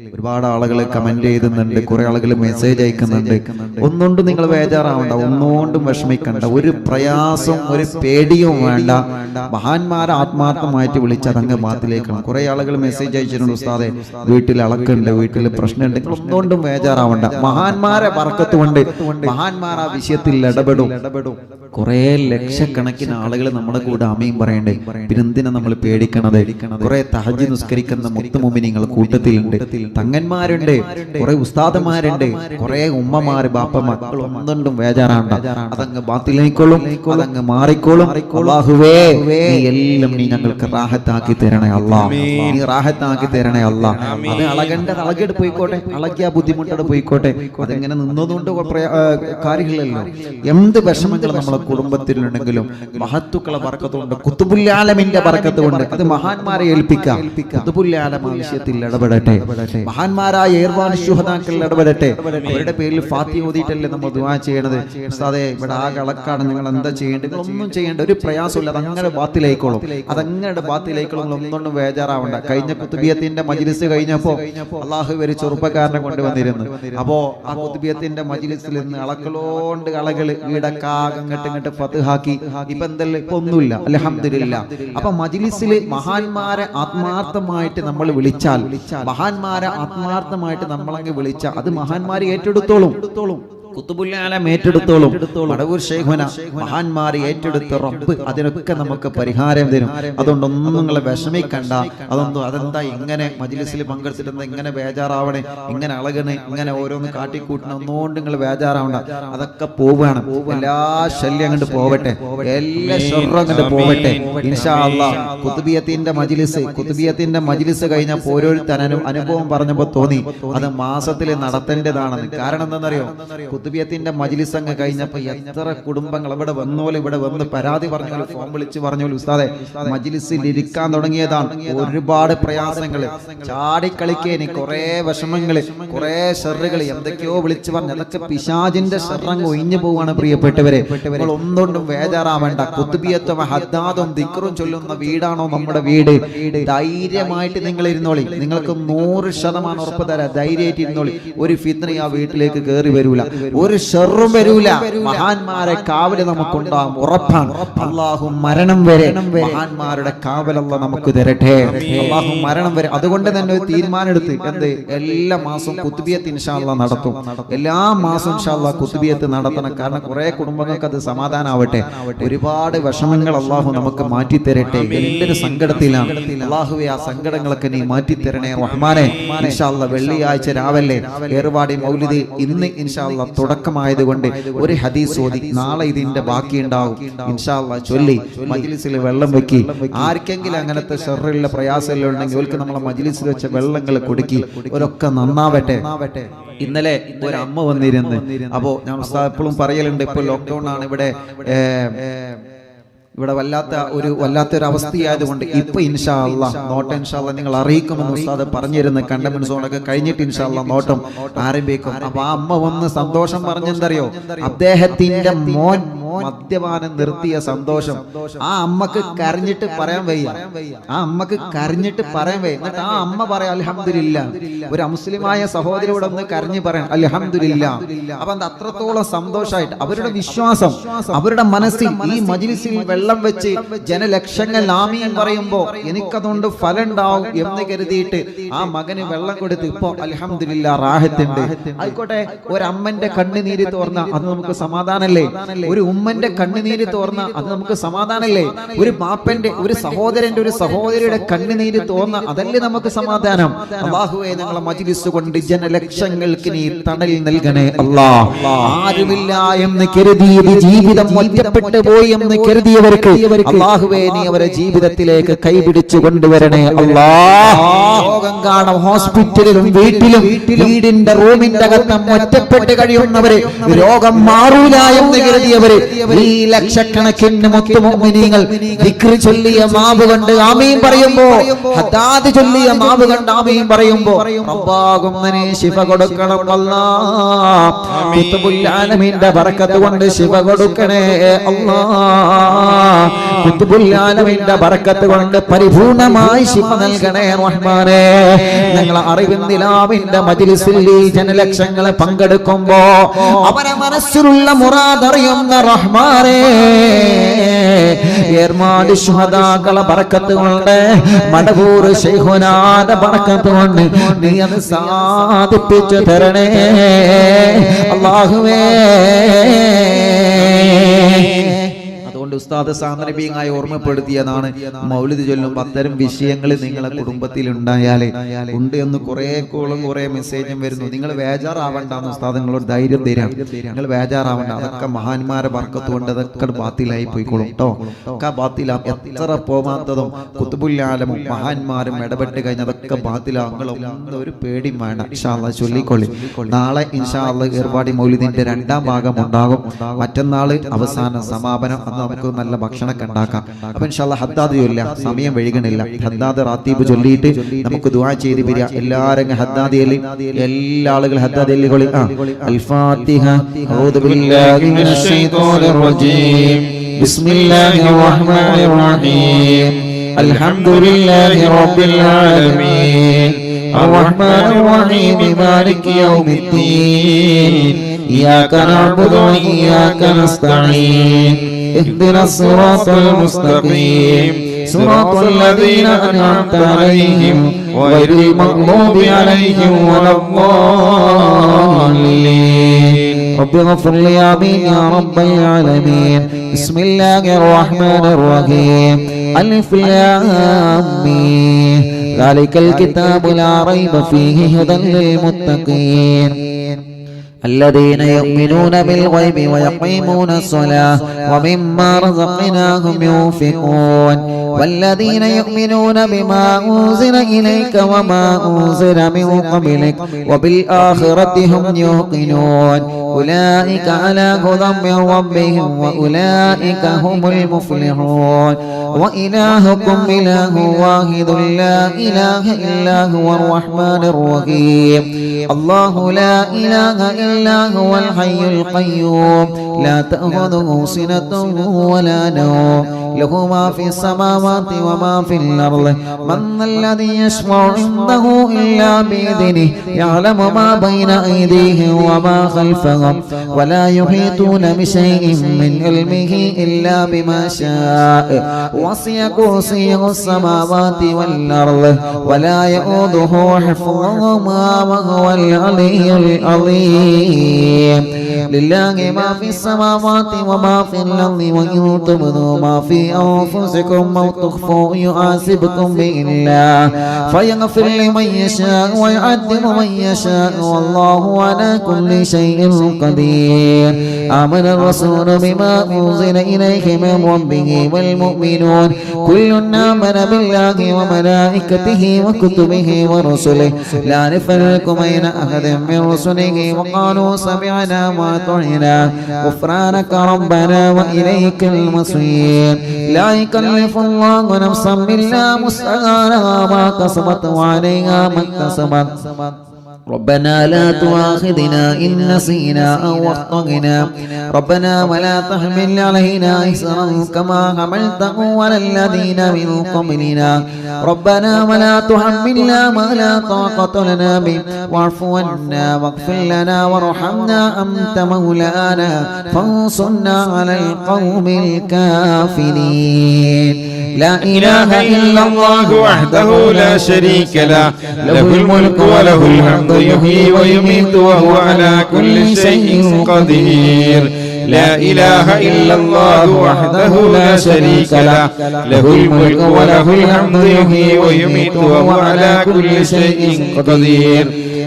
ഒരുപാട് ആളുകൾ കമന്റ് ചെയ്യുന്നുണ്ട്, കുറെ ആളുകൾ മെസ്സേജ് അയക്കുന്നുണ്ട്. ഒന്നുകൊണ്ടും നിങ്ങൾ ബേജാറാവണ്ട, ഒന്നുകൊണ്ടും വിഷമിക്കണ്ട, ഒരു പ്രയാസം ഒരു പേടിയും വേണ്ട. മഹാന്മാരെ ആത്മാർത്ഥമായിട്ട് വിളിച്ചാൽ അങ്ങ് ബാത്തിലേക്കാണ്. കുറെ ആളുകൾ മെസ്സേജ് അയച്ചിട്ടുണ്ട്, ഉസ്താദെ വീട്ടിൽ അളക്കുണ്ട്, വീട്ടിൽ പ്രശ്നമുണ്ട്. ഒന്നുകൊണ്ടും ബേജാറാവണ്ട, മഹാന്മാരെ ബർക്കത്ത് കൊണ്ട് മഹാന്മാർ ആ വിഷയത്തിൽ ഇടപെടും. കുറെ ലക്ഷക്കണക്കിന് ആളുകൾ നമ്മുടെ കൂടെ ആമീൻ പറയണ്ടേ, പിന്നെന്തിനാ നമ്മൾ പേടിക്കണത്? കുറെ തഹജ്ജുദ് നിസ്കരിക്കുന്ന മുത്തുമുമിനീങ്ങൾ കൂട്ടത്തിലുണ്ട്, തങ്ങന്മാരുണ്ട്, കുറെ ഉസ്താദന്മാരുണ്ട്, കുറെ ഉമ്മമാര് ബാപ്പ മക്കൾ. ഒന്നുകൊണ്ടും ബേജാറാണ്ട, അതങ്ങ് ബാത്തിലേക്കോളും, അതങ്ങ് മാറിക്കോളും. അല്ലാഹുവേ നീ എല്ലാം നീ ഞങ്ങൾക്ക് റാഹത്താക്കി തരണേ അല്ലാഹ്, നീ റാഹത്താക്കി തരണേ അല്ലാഹ്. അത് അളകേണ്ടത് അളകെട്ട് പോയിക്കോട്ടെ, അളകിയ ബുദ്ധിമുട്ടോടെ പോയിക്കോട്ടെ. അതെങ്ങനെ നിന്നതുകൊണ്ട് കാര്യമില്ലല്ലോ. എന്ത് വിഷമങ്ങൾ നമ്മളെ കുടുംബത്തിലുണ്ടെങ്കിലും മഹത്തുക്കളെ ബർക്കത്ത് കൊണ്ട്, ഖുത്ബുൽ ആലമിന്റെ ബർക്കത്ത് കൊണ്ട് അത് മഹാന്മാരെ ഏൽപ്പിക്കാം. ഖുത്ബുൽ ആലം ആവശ്യത്തിൽ ഇടപെടട്ടെ, മഹാന്മാരായ ഏർവാൻ ശുഹദാക്കൾ ഇടപെടട്ടെ. അവരുടെ പേരിൽ ഫാത്തിഹ ഓതിയിട്ടല്ലേ നമ്മൾ ദുആ ചെയ്യണത്. ഉസ്താദേ ഇവിടെ ആകെ അളക്കാണ്, നിങ്ങൾ എന്താ ചെയ്യേണ്ടത്? ഒന്നും ചെയ്യേണ്ട, ഒരു പ്രയാസമില്ല, അതങ്ങനെ ബാത്തിലേക്കോളും, അതങ്ങനെ ബാത്തിലേക്കോളും. ഒന്നുകൊണ്ടും ബേജാറാവണ്ട. കഴിഞ്ഞ ഖുത്ബിയത്തിന്റെ മജ്ലിസ് കഴിഞ്ഞപ്പോ അള്ളാഹു ഒരു ചെറുപ്പക്കാരനെ കൊണ്ടുവന്നിരുന്നു. അപ്പോ ആ ഖുത്ബിയത്തിന്റെ മജ്ലിസിൽ നിന്ന് അളക്കളോണ്ട് ആളുകൾ വീടക്കാകെ ഇങ്ങോട്ട് ഫത്ഹാക്കി. ഇപ്പൊ എന്തല്ല, ഇപ്പൊ ഒന്നുമില്ല, അൽഹംദുലില്ലാഹ്. അപ്പൊ മജ്ലിസില് മഹാന്മാരെ ആത്മാർത്ഥമായിട്ട് നമ്മൾ വിളിച്ചാൽ, മഹാന്മാരെ ആത്മാർത്ഥമായിട്ട് നമ്മളങ്ങ് വിളിച്ചാൽ അത് മഹാന്മാരെ ഏറ്റെടുത്തോളും. ഖുത്ബുൽ ആലം ഏറ്റെടുത്തോളും. മടവൂർ ശൈഖുന മഹാന്മാരെ ഏറ്റെടുത്ത റബ്ബ് അതിനൊക്കെ നമുക്ക് പരിഹാരം തരും. അതുകൊണ്ടൊന്നും നിങ്ങൾ വിഷമിക്കണ്ട. അതെന്താ ഇങ്ങനെ മജ്ലിസിൽ പങ്കെടുത്തിട്ട് ഇങ്ങനെ ബേജാറാവണേ, ഇങ്ങനെ അളകണേ, ഇങ്ങനെ ഓരോന്ന് കാട്ടിക്കൂട്ടണം, ഒന്നുകൊണ്ട് നിങ്ങൾ ബേജാറാവണ്ട. അതൊക്കെ പോവുകയാണ്. എല്ലാ ശല്യം അങ്ങോട്ട് പോവട്ടെ, എല്ലാ ഷർറും അങ്ങോട്ട് പോവട്ടെ ഇൻഷാ അല്ലാഹ്. ഖുത്ബിയത്തിന്റെ മജ്ലിസ് കഴിഞ്ഞപ്പോൾ ഓരോരുത്തരും അനുഭവം പറഞ്ഞപ്പോൾ തോന്നി അത് മാസത്തിൽ നടത്തേണ്ടതാണെന്ന്. കാരണം എന്താണെന്നറിയോ? ഖുത്ബിയത്തിന്റെ മജ്ലിസ് അങ്ങ് കഴിഞ്ഞപ്പോ എത്ര കുടുംബങ്ങൾ ഇവിടെ വന്നോലും, ഇവിടെ വന്ന് പരാതി പറഞ്ഞോലും, ഫോൺ വിളിച്ച് പറഞ്ഞോലും, ഉസ്താദെ മജ്ലിസിൽ ഇരിക്കാൻ തുടങ്ങിയതാണ്, ഒരുപാട് പ്രയാസങ്ങള്, ചാടിക്കളിക്കേനി, കുറെ വിഷമങ്ങള്, കുറെ ഷെറുകൾ, എന്തൊക്കെയോ വിളിച്ചു പറഞ്ഞു. അതൊക്കെ പിശാചിന്റെ ഷെറങ്ങ് ഒഴിഞ്ഞു പോവാണ്. പ്രിയപ്പെട്ടവരെ, നിങ്ങൾ ഒന്നുകൊണ്ടും ബേജാറാവേണ്ട. ഖുത്ബിയത്തും ഹദ്ദാദും ദിക്റും ചൊല്ലുന്ന വീടാണോ നമ്മുടെ വീട്? ധൈര്യമായിട്ട് നിങ്ങൾ ഇരുന്നോളി. നിങ്ങൾക്ക് 100% ഉറപ്പ് തരാം, ധൈര്യമായിട്ട് ഇരുന്നോളി. ഒരു ഫിത്ന ആ വീട്ടിലേക്ക് കയറി വരൂല, ഒരു ഷർറും വരൂല. മഹാന്മാരെ കാവല് നമുക്കുണ്ടാകും, ഉറപ്പാണ്. അല്ലാഹു മരണം വരെ മഹാന്മാരുടെ കാവൽ അല്ലാഹു നമുക്ക് തരട്ടെ. അല്ലാഹു മരണം വരെ. അതുകൊണ്ട് തന്നെ ഒരു തീരുമാനം എടുത്ത്, എന്ത്, എല്ലാ മാസവും ഖുത്ബിയത്ത് ഇൻഷാ അല്ലാഹ് നടത്തും. എല്ലാ മാസവും ഇൻഷാ അല്ലാഹ് ഖുത്ബിയത്ത് നടത്തണം. കാരണം കുറെ കുടുംബങ്ങൾക്ക് അത് സമാധാനാവട്ടെ. ഒരുപാട് വിഷമങ്ങൾ അല്ലാഹു നമുക്ക് മാറ്റി തരട്ടെ. എന്തൊരു സങ്കടത്തിലാണ്, അല്ലാഹുവേ ആ സങ്കടങ്ങളൊക്കെ നീ മാറ്റി തരണേ റഹ്മാനെ. ഇൻഷാ അല്ലാഹ് വെള്ളിയാഴ്ച രാവിലെ ഏർവാടി മൗലിദ് ഇന്ന് ഇൻഷാ അല്ലാഹ് തുടക്കമായതുകൊണ്ട് ഒരു ഹദീസ് ഓതി, നാളെ ഇതിന്റെ ബാക്കി ഉണ്ടാവും ഇൻഷാ അല്ലാഹ് ചൊല്ലി മജ്ലിസിൽ വെള്ളം വെക്കി. ആർക്കെങ്കിലും അങ്ങനത്തെ ഷർറുള്ള പ്രയാസമെല്ലാം ഉണ്ടെങ്കിൽ അവർക്ക് നമ്മളെ മജ്ലിസിൽ വെച്ച വെള്ളങ്ങൾ കൊടുക്കി, അവരൊക്കെ നന്നാവട്ടെ. ഇന്നലെ ഒരു അമ്മ വന്നിരുന്നു. അപ്പോ ഞാൻ എപ്പോഴും പറയലുണ്ട്, ഇപ്പൊ ലോക്ക്ഡൌൺ ആണ്, ഇവിടെ വല്ലാത്തൊരു അവസ്ഥയായതുകൊണ്ട് ഇപ്പൊ ഇൻഷാ അല്ലാഹ് നോട്ടം ഇൻഷാ അല്ലാഹ് നിങ്ങൾ അറിയിക്കുമെന്ന് ഉസ്താദ് പറഞ്ഞിരുന്നു. കണ്ടമെന്റ് സോണൊക്കെ കഴിഞ്ഞിട്ട് ഇൻഷാ അല്ലാഹ് നോട്ടം ആരംഭിക്കും. അപ്പൊ ആ അമ്മ വന്ന് സന്തോഷം പറഞ്ഞെന്തറിയോ? അദ്ദേഹത്തിന്റെ മോൻ മദ്യപാനം നിർത്തിയ സന്തോഷം. ആ അമ്മക്ക് കരഞ്ഞിട്ട് പറയാൻ വയ്യ, ആ അമ്മക്ക് കരഞ്ഞിട്ട് പറയാൻ വയ്യ. എന്നിട്ട് ആ അമ്മ പറയാം അൽഹംദുലില്ലാഹ്. ഒരു മുസ്ലിമായ സഹോദരിയോട് ഒന്ന് കരഞ്ഞു പറയാം അൽഹംദുലില്ലാഹ്. അപ്പൊ അത്രത്തോളം സന്തോഷമായിട്ട് അവരുടെ വിശ്വാസം, അവരുടെ മനസ്സിൽ ഈ മജ്ലിസിൽ വെള്ളം വെച്ച് ജനലക്ഷങ്ങൾ ആമീൻ പറയുമ്പോ എനിക്കതുകൊണ്ട് ഫലം ഉണ്ടാവും എന്ന് കരുതിയിട്ട് ആ മകന് വെള്ളം കൊടുത്ത് ഇപ്പൊ അൽഹംദുലില്ലാഹ് റാഹത്തുണ്ട്. ആയിക്കോട്ടെ, ഒരമ്മന്റെ കണ്ണുനീര് തോർന്ന അത് നമുക്ക് സമാധാനല്ലേ? ഒരു ഉമ്മന്റെ കണ്ണുനീര് തോർന്ന അത് നമുക്ക് സമാധാനല്ലേ? ഒരു ബാപ്പന്റെ, ഒരു സഹോദരന്റെ, ഒരു സഹോദരിയുടെ കണ്ണുനീര് തോർന്ന അതല്ലേ നമുക്ക് സമാധാനം? അല്ലാഹുവേ ഞങ്ങളെ മജ്ലിസ് കൊണ്ട് ജനലക്ഷങ്ങൾക്ക് നീ തണൽ നൽകണേ അല്ലാഹ്. ആരുമില്ല എന്ന് കരുതിയത് ജീവിതം ഒറ്റപ്പെട്ടു പോയി എന്ന് കരുതിയവർക്ക് അല്ലാഹുവേ നീ അവരെ ജീവിതത്തിലേക്ക് കൈപിടിച്ചു കൊണ്ടുവരണേ അല്ലാഹ്. രോഗം കാണും ഹോസ്പിറ്റലിലും വീട്ടിലും വീടിന്റെ റൂമിന്റെ അകത്തും ഒറ്റപ്പെട്ട് കഴിയുന്നവരെ, രോഗം മാറൂല എന്ന് കരുതിയവര് ഈ ലക്ഷക്കണക്കിന് മുത്തുമുഅ്മിനീങ്ങൾ ദിക്ർ ചൊല്ലിയ മാവ് കണ്ട് ആമീൻ പറയുമ്പോ, ഹദ്ദാദ് ചൊല്ലിയ മാവ് കണ്ട് ആമീൻ പറയുമ്പോ റബ്ബാകുന്നനെ ശിഫ കൊടുക്കണം അല്ലാഹ്. ഖുത്ബുൽ ആലമീന്റെ ബറക്കത്ത് കൊണ്ട് ശിഫ കൊടുക്കണേ അല്ലാഹ്. ഖുത്ബുൽ ആലമീന്റെ ബറക്കത്ത് കൊണ്ട് പരിപൂർണമായി ശിഫ നൽകണേ റഹ്മാനേ. ഞങ്ങൾ അറിവിൻ നിലാവിന്റെ മജ്ലിസിൽ ഈ ജനലക്ഷങ്ങളെ പങ്കെടുക്കുമ്പോ അവരെ മനസ്സിലുള്ള മുറാദ് അറിയുന്ന റഹ്മാനേ, ഏർമാടി ശുഹദാക്കളെ ബറക്കത്ത് കൊണ്ട്, മടവൂർ ശൈഖുനാന്റെ ബറക്കത്ത് കൊണ്ട് നീ അത് സാധിപ്പിച്ചു തരണേ അല്ലാഹുവേ. അതുകൊണ്ട് ഉസ്താദ് സാന്ദർഭികമായി ഓർമ്മപ്പെടുത്തിയതാണ്, മൗലിദ് ചൊല്ലുമ്പോൾ അത്തരം വിഷയങ്ങൾ നിങ്ങളെ കുടുംബത്തിൽ ഉണ്ടായാലേ ഉണ്ട് എന്ന് കുറെ കോളും കുറെ മെസ്സേജും വരുന്നു. നിങ്ങൾ ബേജാറാവണ്ടെന്ന് ഉസ്താദ് നിങ്ങളോട് ധൈര്യം തരാം. നിങ്ങൾ ബേജാറാവണ്ട, അതൊക്കെ മഹാന്മാരെ ബർക്കത്ത് കൊണ്ട് അതൊക്കെ ബാത്തിലായി പോയിക്കോളും കേട്ടോ. ഒക്കെ ബാത്തിലാം. എത്ര പോവാത്തതും ഖുത്ബുൽ ആലമും മഹാന്മാരും ഇടപെട്ട് കഴിഞ്ഞാൽ അതൊക്കെ ബാത്തിലാവും. നിങ്ങളൊന്നും ഒരു പേടിയും വേണ്ട. ഇൻഷാ അല്ലാഹ് ചൊല്ലിക്കൊള്ളി. നാളെ ഇൻഷാ അല്ലാഹ് ഏർവാടി മൗലിദിന്റെ 2ാം ഭാഗം ഉണ്ടാകും. മറ്റന്നാള് അവസാന സമാപനം. അന്ന് നമുക്ക് നല്ല ഭക്ഷണമൊക്കെ ഉണ്ടാക്കാം. അപ്പൊ ഇൻഷാ അല്ലാഹ് ഹദ്ദാദ് ചൊല്ലാം. സമയം വൈകണില്ല. ഹദ്ദാദ് റാത്തീബ് ചൊല്ലിയിട്ട് നമുക്ക് ദുആ ചെയ്ത് പിരിയാം. എല്ലാവരും ഹദ്ദാദ് ചൊല്ലി, എല്ലാ ആളുകളും ഹദ്ദാദ് ചൊല്ലിക്കൊള്ളി. അൽ ഫാത്തിഹ. അഊദു ബില്ലാഹി മിനശ് ശൈത്വാനിർ റജീം. ബിസ്മില്ലാഹിർ റഹ്മാനിർ റഹീം. അൽഹംദുലില്ലാഹി റബ്ബിൽ ആലമീൻ. അർറഹ്മാനിർ റഹീം. മാലികി യൗമിദ്ദീൻ. إياك نعبد وإياك نستعين. اهدنا الصراط المستقيم. صراط الذين أنعمت عليهم غير المغضوب عليهم ولا الضالين. رب اغفر لي آمين يا رب العالمين. بسم الله الرحمن الرحيم. ألف لام ميم. ذلك الكتاب لا ريب فيه هدى للمتقين الذين يؤمنون بالغيب ويقيمون الصلاة ومما رزقناهم ينفقون والذين يؤمنون بما أنزل إليك وما أنزل من قبلك وبالآخرة هم يوقنون أولئك على هدى من ربهم وأولئك هم المفلحون وإلهكم إله واحد لا إله إلا هو الرحمن الرحيم الله لا إله إلا هو الحي القيوم لا تأخذه سنة ولا نوم له ما في السماوات وما في الأرض من الذي يشفع عنده إلا بإذنه يعلم ما بين أيديهم وما خلفهم ولا يحيطون بشيء من علمه إلا بما شاء وسع كرسيه السماوات والأرض ولا يؤوده حفظهما وهو العلي العظيم لله ما في السماوات وما في الأرض وإن تبدوا ما في أنفسكم أو تخفوا يحاسبكم به الله فيغفر لمن يشاء ويعذب من يشاء والله على كل شيء قدير آمن الرسول بما أنزل إليه من ربه والمؤمنون كل آمن بالله وملائكته وكتبه ورسله لا نفرق بين أحد من رسله وقالوا سمعنا وأطعنا غفرانك ربنا وإليك المصير لا يكلف الله نفسا إلا وسعها ما كسبت وعليها ما اكتسبت ربنا لا تؤاخذنا إن نسينا أو أخطأنا ربنا ولا تحمل علينا إصرا كما حملته على الذين من قبلنا ربنا ولا تحملنا ما لا طاقة لنا به واعف عنا واغفر لنا وارحمنا أنت مولانا فانصرنا على القوم الكافرين لا إله إلا الله وحده لا شريك له له الملك وله الحمد يحيي ويميت وهو على كل شيء قدير لا إله إلا الله وحده لا شريك له له الملك وله الحمد يحيي ويميت وهو على كل شيء قدير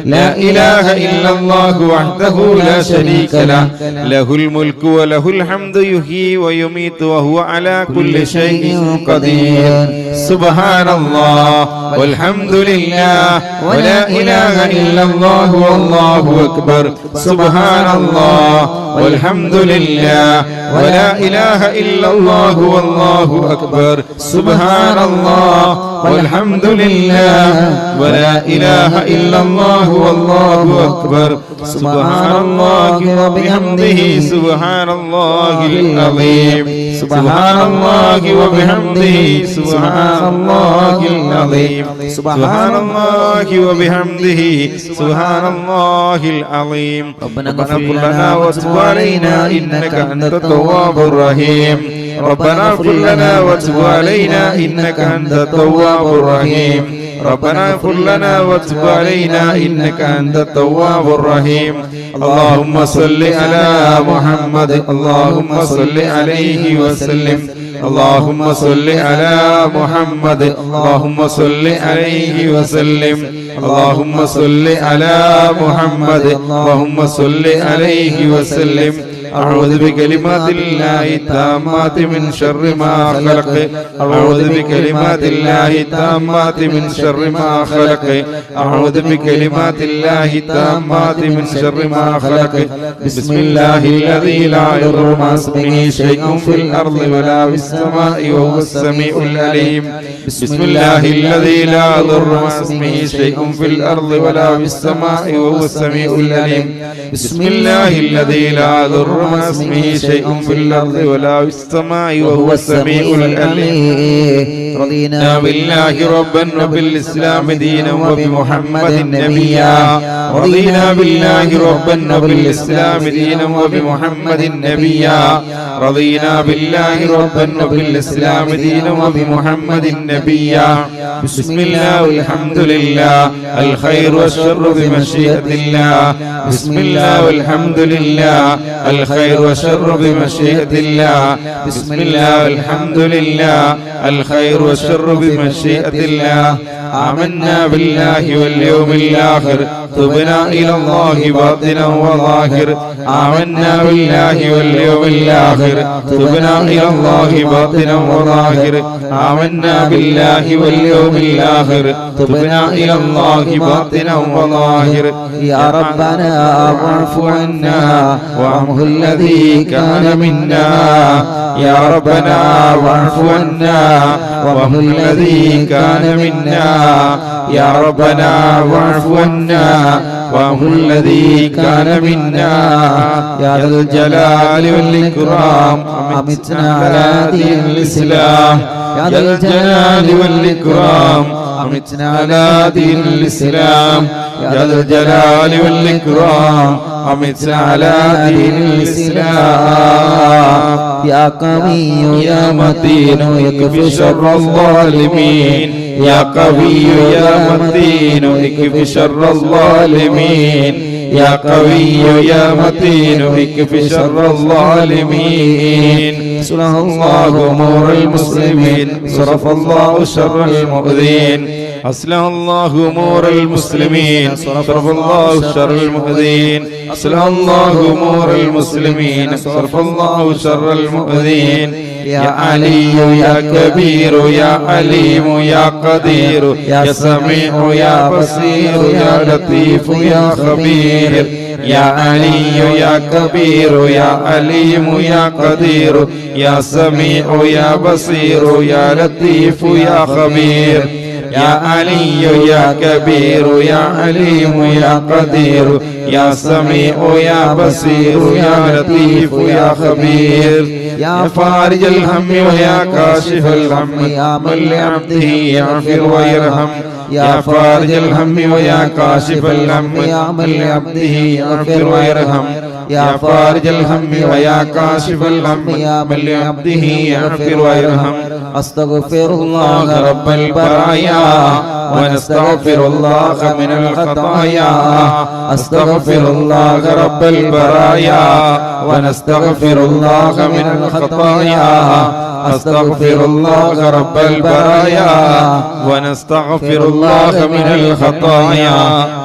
لا إله إلا الله وحده لا شريك له له الملك وله الحمد يحيي ويميت وهو على كل شيء قدير سبحان الله والحمد لله ولا إله إلا الله والله أكبر سبحان الله والحمد لله ولا إله إلا الله والله أكبر سبحان الله والحمد لله ولا إله إلا الله والله أكبر سبحان الله وبحمده سبحان الله العظيم سبحان الله وبحمده سبحان الله العظيم سبحان الله وبحمده سبحان الله العظيم ربنا اغفر لنا وتب علينا إنك أنت التواب الرحيم ربنا اغفر لنا وتب علينا إنك أنت التواب الرحيم ربنا اغفر لنا وتب علينا إنك أنت التواب الرحيم اللهم صل على محمد اللهم صل عليه وسلم اللهم صل على محمد اللهم صل عليه وسلم اللهم صل على محمد اللهم صل عليه وسلم أعوذ بكلمات الله التامات من شر ما خلق أعوذ بكلمات الله التامات من شر ما خلق أعوذ بكلمات الله التامات من شر ما خلق بسم الله الذي لا يضر مع اسمه شيء في الأرض ولا في السماء وهو السميع العليم بسم الله الذي لا يضر مع اسمه شيء في الأرض ولا في السماء وهو السميع العليم بسم الله الذي لا يضر مع اسمه شيء في الأرض ولا في السماء وهو السميع العليم رضينا بالله ربا وبالإسلام دينا وبمحمد نبيا رضينا بالله ربا وبالإسلام دينا وبمحمد نبيا رضينا بالله ربا وبالإسلام دينا وبمحمد نبيا بسم الله والحمد لله الخير والشر بمشيئة الله بسم الله والحمد لله الخير والشر بمشيئة الله بسم الله والحمد لله الخير والشر بمشيئة الله آمنا بالله واليوم الآخر تبنا إلى الله باطنا وظاهر آمنا بالله واليوم الآخر تبنا إلى الله باطنا وظاهر آمنا بالله واليوم الآخر تبنا إلى الله باطنا وظاهر يا ربنا واعف عنا وعنه الذي كان منا يا ربنا واعف عنا وعنه الذي كان منا يا ربنا واعف عنا وعنه الذي كان منا يا ذا الجلال والإكرام أمتنا على دين الإسلام يا ذا الجلال والإكرام أمتنا على دين الإسلام يا ذا الجلال والإكرام أمتنا على دين الإسلام يا قوي يا متين يكفي شر الظالمين يا قوي يا متين اكف شر الظالمين يا قوي يا متين اكف شر الظالمين صلح الله أمور المسلمين صرف الله شر المؤذين أصلح الله أمور المسلمين صرف الله شر المؤذين أصلح الله أمور المسلمين صرف الله شر المؤذين يا علي يا كبير يا عليم يا قدير يا سميع يا بصير يا لطيف يا خبير يا علي يا كبير يا عليم يا قدير يا سميع يا بصير يا لطيف يا خبير يا علي يا كبير يا عليم يا قدير يا سميع يا بصير يا لطيف يا خبير يا فارج الهم ويا كاشف الهم يا من لعبده يغفر ويرحم يا فارج الهم ويا كاشف الهم يا من لعبده يغفر ويرحم يا فارج الهم ويا كاشف الهم يا من لعبده يغفر ويرحم أستغفر الله رب البرايا ونستغفر الله من الخطايا أستغفر الله رب البرايا ونستغفر الله من الخطايا أستغفر الله رب البرايا ونستغفر الله من الخطايا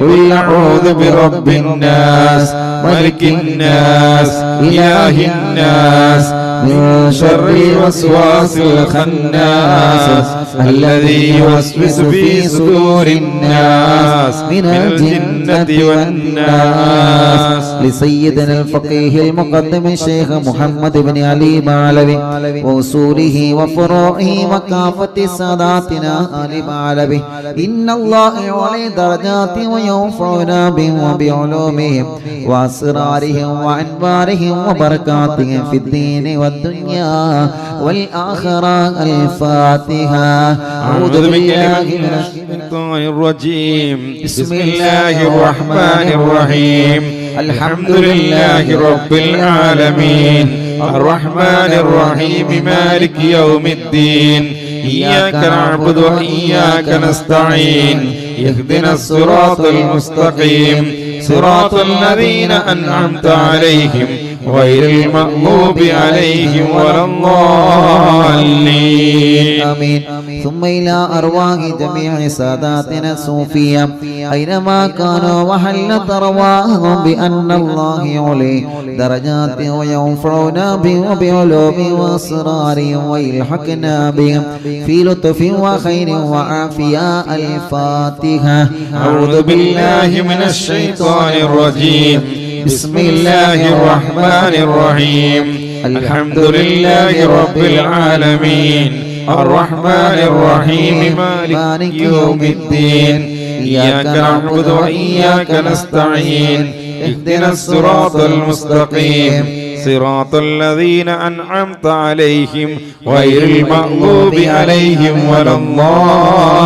قل أعوذ برب الناس ملك الناس إله الناس من شر الوسواس الخناس الذي يوسوس في صدور الناس من الجنة والناس. لسيدنا الفقيه المقدم الشيخ محمد بن علي معلوي وأصوله وفروعه وكافة ساداتنا آل معلوي. إن الله يعلي درجات وينفعنا بهم وبعلومهم وأسرارهم وأنوارهم وبركاتهم في الدين والدنيا والآخرة. الفاتحة. أعوذ بالله من الشيطان الرجيم. بسم الله الرحمن الرحيم. الحمد لله رب العالمين الرحمن الرحيم مالك يوم الدين إياك نعبد وإياك نستعين اهدنا الصراط المستقيم صراط الذين أنعمت عليهم غير المغضوب عليهم ولا الضالين. آمين. ثم إلى أرواح جميع ساداتنا الصوفية أينما كانوا وحلت أرواحهم بأن الله يعلي درجات وينفعنا بهم وبعلومهم وأسرارهم ويلحقنا بهم في لطف وخير وعافية. الفاتحة. أعوذ بالله من الشيطان الرجيم. بسم الله الرحمن الرحيم. الحمد لله رب العالمين الرحمن الرحيم مالك يوم الدين إياك نعبد وإياك نستعين اهدنا الصراط المستقيم صراط الذين أنعمت عليهم غير المغضوب عليهم ولا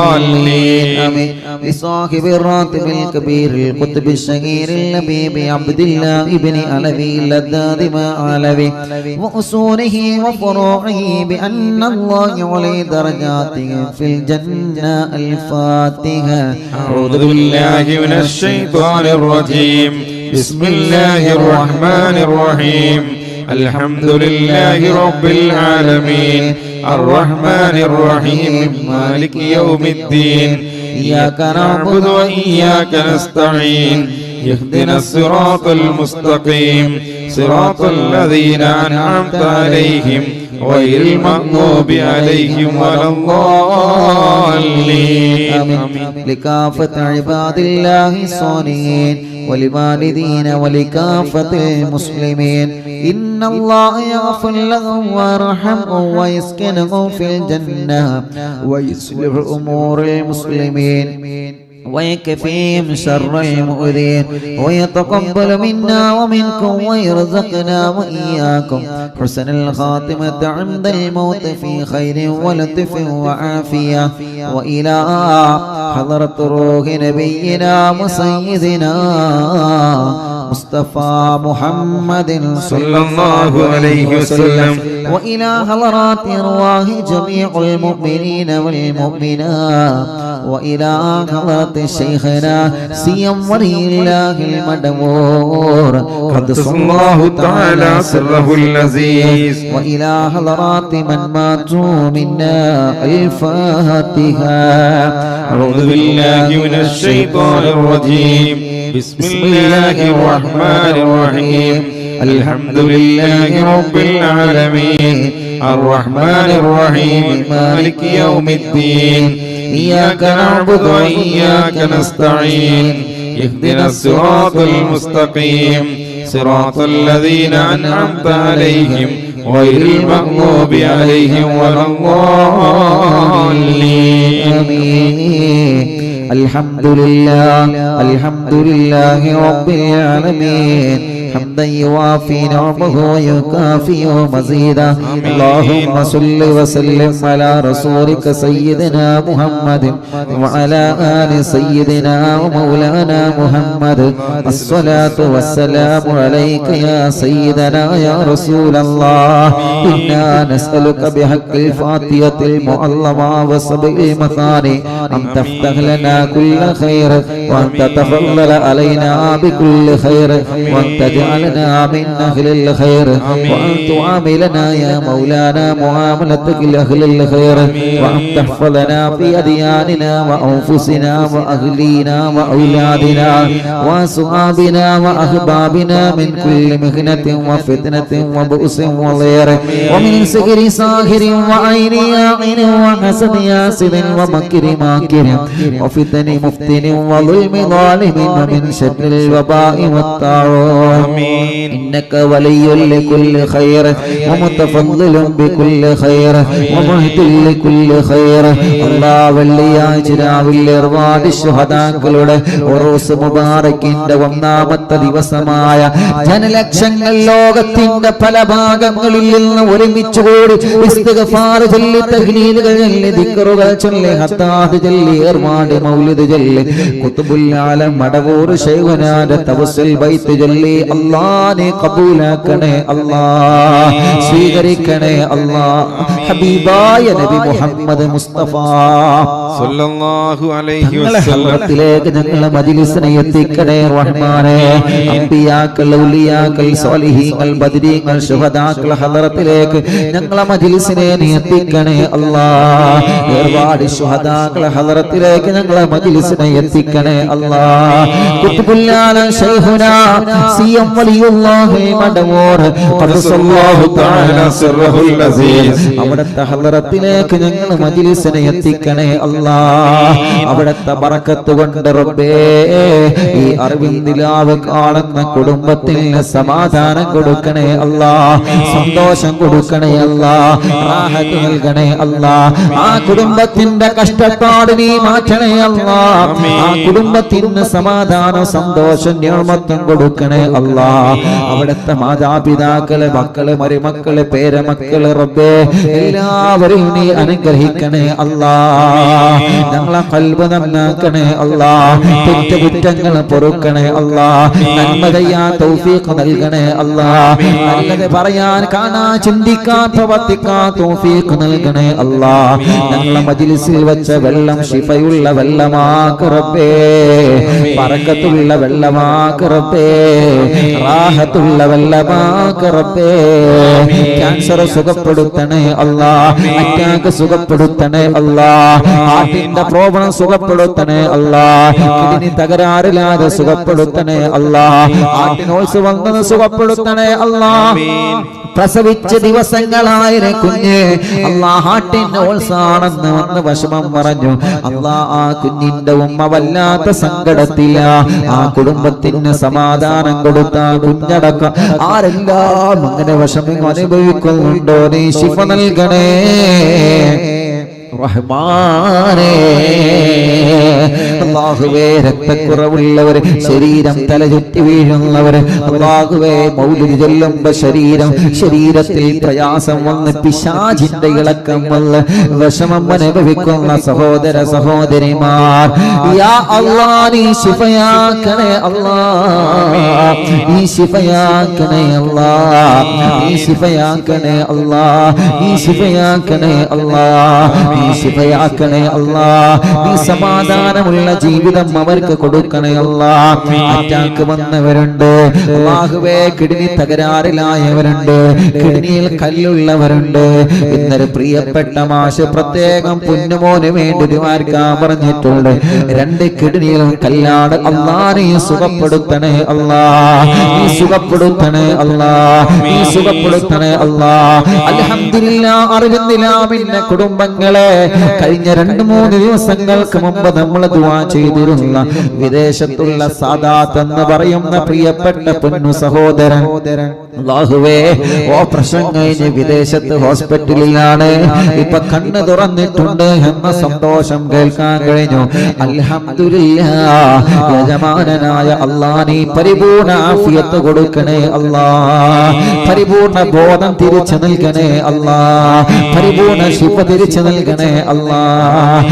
الضالين. لصاحب الراتب الكبير القطب الشهير اللبيب عبد الله بن علوي اللذاذ ما علوي وأصوله وفروعه بأن الله يعلي درجاته في الجنة. الفاتحة. أعوذ بالله من الشيطان الرجيم. بسم الله الرحمن الرحيم. الحمد لله رب العالمين الرحمن الرحيم مالك يوم الدين إياك نعبد وإياك نستعين اهدنا الصراط المستقيم صراط الذين أنعمت عليهم غير المغضوب عليهم ولا الضالين. لكافة عباد الله الصالحين ولوالدين ولكافة المسلمين إن الله يغفر لهم ويرحمهم ويسكنهم في الجنة ويصلح أمور المسلمين ويكفيهم شر المؤذين ويتقبل منا ومنكم ويرزقنا وإياكم حسن الخاتمة عند الموت في خير ولطف وعافية. وإلى حضرة روح نبينا وسيدنا مصطفى محمد صلى الله عليه وسلم وإلى حضرات أرواح جميع المؤمنين والمؤمنات وإلى حضرة شيخنا سيم ولي الله المدبور قدس الله تعالى سره اللذيذ وإلى حضرات من ماتوا منا. الفاتحة. أعوذ بالله من الشيطان الرجيم. بسم الله الرحمن الرحيم. الحمد لله رب العالمين الرحمن الرحيم مالك يوم الدين إياك نعبد وإياك نستعين اهدنا الصراط المستقيم صراط الذين أنعمت عليهم غير المغضوب عليهم ولا الضالين. الحمد لله رب العالمين حمدا يوافي نعمه ويكافئ مزيدا. اللهم صل وسلم على رسولك سيدنا محمد وعلى آل سيدنا ومولانا محمد. الصلاة والسلام عليك يا سيدنا يا رسول الله. إنا نسألك بحق الفاتحة المعظمة وسبع المثاني أن تفتح لنا كل خير وأن تتفضل علينا بكل خير وأن تجعل واجعلنا من أهل الخير وأن تعاملنا يا مولانا معاملتك لأهل الخير وأن تحفظنا في أدياننا وأنفسنا وأهلينا وأولادنا وأصحابنا وأحبابنا من كل مهنة وفتنة وبؤس وضير ومن سحر ساحر وعين ياعن وحسد ياسد ومكر ماكر وفتن مفتن وظلم ظالم ومن شر الوباء والطاعون إنك ولي لكل خير ومتفضل بكل خير ومهد لكل خير الله വെള്ളിയാഴ്ച രാവിലെ ഒരുപാട് ശുഹദാക്കളുടെ ഉറൂസ് മുബാറക്കിന്റെ ഒന്നാമത്തെ ദിവസമായ ജനലക്ഷങ്ങൾ ലോകത്തിന്റെ പല ഭാഗങ്ങളിൽ നിന്ന് ഒരുമിച്ച് കൂടി ഇസ്തിഗ്ഫാർ ചൊല്ലി തഹ്ലീലുകൾ ചൊല്ലി ദിക്റുകൾ ചൊല്ലി ഹത്താദ് ചൊല്ലി ഏർവാടി മൗലിദ് ചൊല്ലി ഖുതുബുൽ ആലം മടവൂർ ശൈഖുനാന്റെ തവസ്സുൽ ബൈത്ത് ചൊല്ലി അല്ലാഹ് ഖബൂലാക്കണേ അല്ലാഹ് സ്വീകരിക്കണേ അല്ലാഹ് ഹബീബായ നബി മുഹമ്മദ് മുസ്തഫ സല്ലല്ലാഹു അലൈഹി വസല്ലം ഹദ്റത്തിലേക്ക് ഞങ്ങളെ മജ്ലിസിനെ എത്തിക്കണേ റഹ്മാനേ അംബിയാക്കൾ ഔലിയാക്കൾ സ്വാലിഹീങ്ങൾ ബദരീങ്ങൾ ശുഹദാക്കൾ ഹദ്റത്തിലേക്ക് ഞങ്ങളെ മജ്ലിസിനെ നീ എത്തിക്കണേ അല്ലാഹ് ഒരുപാട് ശുഹദാക്കൾ ഹദ്റത്തിലേക്ക് ഞങ്ങളെ മജ്ലിസിനെ എത്തിക്കണേ അല്ലാഹ് ഖുത്ബുൽ ആലം ശൈഖുനാ സിയം വലിയുല്ലാഹി മടവൂർ ഖദ്സല്ലാഹു തആല സിർറുൽ അസീസ് അവിടുത്തെ ഹദ്റത്തിലേക്ക് ഞങ്ങളെ മജ്ലിസിനെ എത്തിക്കണേ അല്ലാഹ് അവിടുത്തെ ബറക്കത്ത് കൊണ്ട് റബ്ബേ ഈ അറിവിന്ദിലാവ് കാണുന്ന കുടുംബത്തിന് സമാധാനം കൊടുക്കണേ അല്ലാഹ് സന്തോഷം കൊടുക്കണേ അല്ലാഹ് റാഹത്ത് നൽകണേ അല്ലാഹ് ആ കുടുംബത്തിന്റെ കഷ്ടപ്പാട് നീ മാറ്റണേ അല്ലാഹ് ആ കുടുംബത്തിന് സമാധാനം സന്തോഷം നിഅമത്തും കൊടുക്കണേ അല്ലാഹ് അവിടുത്തെ മാതാപിതാക്കള് മക്കള് മരുമക്കള് പേരമക്കള് റബ്ബേ എല്ലാവരെയും നീ അനുഗ്രഹിക്കണേ അല്ലാഹ് ഞങ്ങളെ ഖൽബ് നന്നാക്കണേ അല്ലാഹ് തെറ്റുകുറ്റങ്ങൾ പൊറുക്കണേ അല്ലാഹ് നന്മ ചെയ്യാൻ തൗഫീഖ് നൽകണേ അല്ലാഹ് നല്ലത് പറയാൻ കാണാൻ ചിന്തിക്കാൻ പ്രവർത്തിക്കാൻ തൗഫീഖ് നൽകണേ അല്ലാഹ് ഞങ്ങളെ മജ്ലിസിൽ വെച്ച വെള്ളം ശിഫയുള്ള വെള്ളമാക്ക് റബ്ബേ ബറക്കത്തുള്ള വെള്ളമാക്ക് റബ്ബേ റാഹത്തുള്ള വെള്ളമാക്ക് റബ്ബേ ക്യാൻസർ സുഖപ്പെടുത്തണേ അല്ലാഹ് അറ്റാക്ക് സുഖപ്പെടുത്തണേ അല്ലാഹ് ഹാർട്ടിന്റെ പ്രോബ്ലം സുഖപ്പെടുത്തണേ അല്ലാഹ് കിഡ്നി തകരാറില്ലാതെ സുഖപ്പെടുത്തണേ അല്ലാഹ് ഹാർട്ടിനോൾസ് വന്നത് സുഖപ്പെടുത്തണേ അല്ലാഹ് പ്രസവിച്ച ദിവസങ്ങളായ കുഞ്ഞ് അല്ലാഹ് ഹാർട്ടിന് ഓൾസാണെന്ന് വന്ന് വിഷമം പറഞ്ഞു അല്ലാഹ് ആ കുഞ്ഞിന്റെ ഉമ്മ വല്ലാത്ത സങ്കടത്തില ആ കുടുംബത്തിന് സമാധാനം കൊടുത്ത കുഞ്ഞടക്കം ആരെല്ലാം അങ്ങനെ വിഷമം അനുഭവിക്കുന്നുണ്ടോ നീ ശിഫ നൽകണേ റഹ്മാനേ അല്ലാഹുവേ രക്തക്കുറവുള്ളവർ ശരീരം തലചുറ്റി വീഴുന്നവർ അല്ലാഹുവേ മൗലിദ് ചൊല്ലുമ്പോൾ ശരീരത്തിൽ പ്രയാസം വന്ന് പിശാചിന്റെ ഇളക്കം വന്ന് വിഷമം അനുഭവിക്കുന്ന സഹോദര സഹോദരിമാർ യാ അല്ലാഹ് നീ ശിഫയാക്കണേ അല്ലാഹ് നീ ശിഫയാക്കണേ അല്ലാഹ് നീ ശിഫയാക്കണേ അല്ലാഹ് നീ ശിഫയാക്കണേ അല്ലാഹ് നീ ശിഫയാക്കണേ അല്ലാഹ് നീ സമാധാനമുള്ള ജീവിതം അവർക്ക് കൊടുക്കണേ അല്ലാഹ് അറ്റാക്ക് വന്നവരുണ്ട് അല്ലാഹുവേ കിഡ്നി തകരാറിലായവരുണ്ട് കിഡ്നിയിൽ കല്ലുള്ളവരുണ്ട് ഇന്നൊരു പ്രിയപ്പെട്ട മാഷ് പ്രത്യേകം പൊന്നുമോന് വേണ്ടി ദുആർക്കാൻ പറഞ്ഞിട്ടുണ്ട് 2 കിഡ്നിയിലും കല്ലാണ് അല്ലാഹ് നീ സുഖപ്പെടുത്തണേ അല്ലാഹ് നീ സുഖപ്പെടുത്തണേ അല്ലാഹ് നീ സുഖപ്പെടുത്തണേ അല്ലാഹ് അൽഹംദുലില്ലാഹ് അറിവിന്ദിലാമിന്റെ കുടുംബങ്ങളെ കഴിഞ്ഞ 2-3 ദിവസങ്ങൾക്ക് മുമ്പ് നമ്മൾ ദുആ ചെയ്തിരുന്ന വിദേശത്തുള്ള സാദാത്ത് എന്ന് പറയുന്ന പ്രിയപ്പെട്ട പൊന്നു സഹോദരൻ അല്ലാഹുവേ ഓപ്പറേഷൻ കഴിഞ്ഞ് വിദേശത്ത് ഹോസ്പിറ്റലിലാണ് ഇപ്പൊ കണ്ണ് തുറന്നിട്ടുണ്ട് എന്ന സന്തോഷം കേൾക്കാൻ കഴിഞ്ഞു അൽഹംദുലില്ലാഹ് യജമാനനായ അല്ലാഹ് നീ പരിപൂർണ ആഫിയത്ത് കൊടുക്കണേ അല്ലാഹ് പരിപൂർണ ബോധം തിരിച്ചു നൽകണേ അല്ലാഹ് പരിപൂർണ ശിഫ തിരിച്ചു നൽകണേ അല്ലാഹ്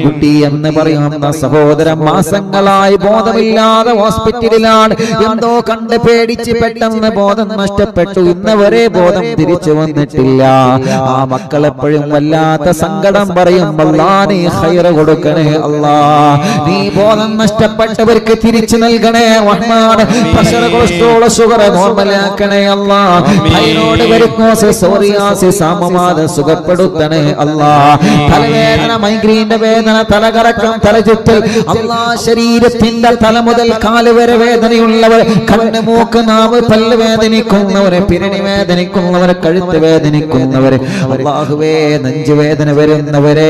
കുട്ടി എന്ന് പറയുന്ന സഹോദരൻ മാസങ്ങളായി ബോധമില്ലാതെ ഹോസ്പിറ്റലിലാണ് എന്തോ കണ്ട് പേടിച്ച് പെട്ടെന്ന് ബോധം ബോധം നഷ്ടപ്പെട്ടു, ഇന്നവരെ ബോധം തിരിച്ചു വന്നിട്ടില്ല. ആ മക്കൾ എപ്പോഴും വല്ലാത്ത സങ്കടം പറയും, അല്ലാ നീ ഖൈറ് കൊടുക്കണേ അല്ലാ, നീ ബോധം നഷ്ടപ്പെട്ടവർക്ക് തിരിച്ചു നൽകണേ റഹ്മാൻ. പ്രഷർ, കൊളസ്ട്രോൾ, ഷുഗർ നോർമലാക്കണേ അല്ലാ. തൈറോയ്ഡ്, വെരിക്കോസ്, സോറിയാസിസ്, ആമവാദം സുഖപ്പെടുത്തണേ അല്ലാ. തലവേദന, മൈഗ്രീന്റെ വേദന, തലകറക്കം, തലചുറ്റൽ അല്ലാ, ശരീരത്തിന്റെ തല മുതൽ കാല് വരെ വേദനയുള്ളവർ, കണ്ണ്, മൂക്ക്, നാവ്, പല്ല് വേദനിക്കുന്നവരെ, പിരടി വേദനിക്കുന്നവരെ, കഴുത്ത് വേദനിക്കുന്നവരെ, അല്ലാഹുവേ നെഞ്ചുവേദന വരുന്നവരെ,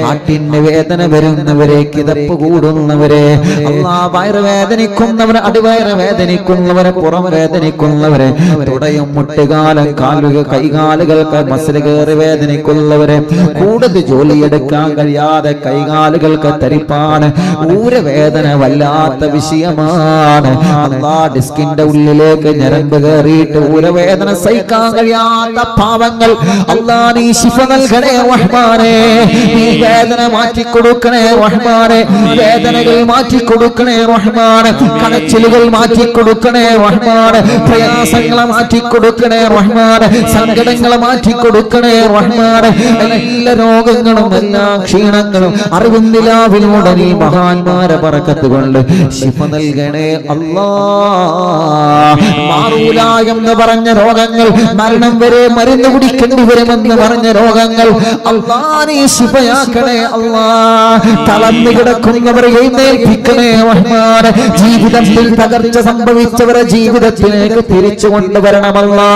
ഹാർട്ടിന് വേദന വരുന്നവരെ, കിതപ്പ് കൂടുന്നവരെ, അല്ലാ വയറ് വേദനിക്കുന്നവരെ, അടിവയറ് വേദനിക്കുന്നവരെ, പുറം വേദനിക്കുന്നവരെ, തുടയും മുട്ടുകാലം, കാലുകൾ, കൈകാലുകൾക്ക് മസിൽ കയറി വേദനിക്കുന്നവരെ, കൂടുതൽ ജോലിയെടുക്കാൻ കഴിയാതെ കൈകാലുകൾക്ക് തരിപ്പാണ്, ഊരവേദന വല്ലാത്ത വിഷയമാണ്. അല്ലാ ഡിസ്കിന്റെ ഉള്ളിലേക്ക് ഞരമ്പ് കയറിയിട്ട് ഊരവേദന സഹിക്കാൻ കഴിയാത്ത പാവങ്ങൾ, അല്ലാ നീ ശിഫ നൽകണേ റഹ്മാനേ, നീ വേദന മാറ്റിക്കൊടുക്കണേ റഹ്മാനേ, വേദനകൾ മാറ്റിക്കൊടുക്കണേ റഹ്മാനേ, കടച്ചിലുകൾ മാറ്റിക്കൊടുക്കണേ റഹ്മാനേ, പ്രയാസങ്ങളെ മാറ്റിക്കൊടുക്കണേ റഹ്മാനേ, സങ്കടങ്ങളെ മാറ്റിക്കൊടുക്കണേ റഹ്മാനേ, എല്ലാ രോഗങ്ങളും എല്ലാ ക്ഷീണങ്ങളും അറിവുന്നിലാവിലൂടെ നീ മഹാന്മാരെ ബറക്കത്ത് കൊണ്ട് ശിഫ നൽകണേ അല്ലാ. മാറൂല എന്ന് പറഞ്ഞ രോഗങ്ങൾ, മരണം വരെ മരുന്ന് കുടിക്കേണ്ടി വരുമെന്ന് പറഞ്ഞ രോഗങ്ങൾ അല്ലാ നീ ശിഫയാക്കണേ അല്ലാ. തളർന്നു കിടക്കുന്നവരെ എഴുന്നേൽപ്പിക്കണേ റഹ്മാൻ. ജീവിതത്തിൽ തകർച്ച സംഭവിച്ചവരെ ജീവിതത്തിലേക്ക് തിരിച്ചു കൊണ്ടുവരണമല്ലാ.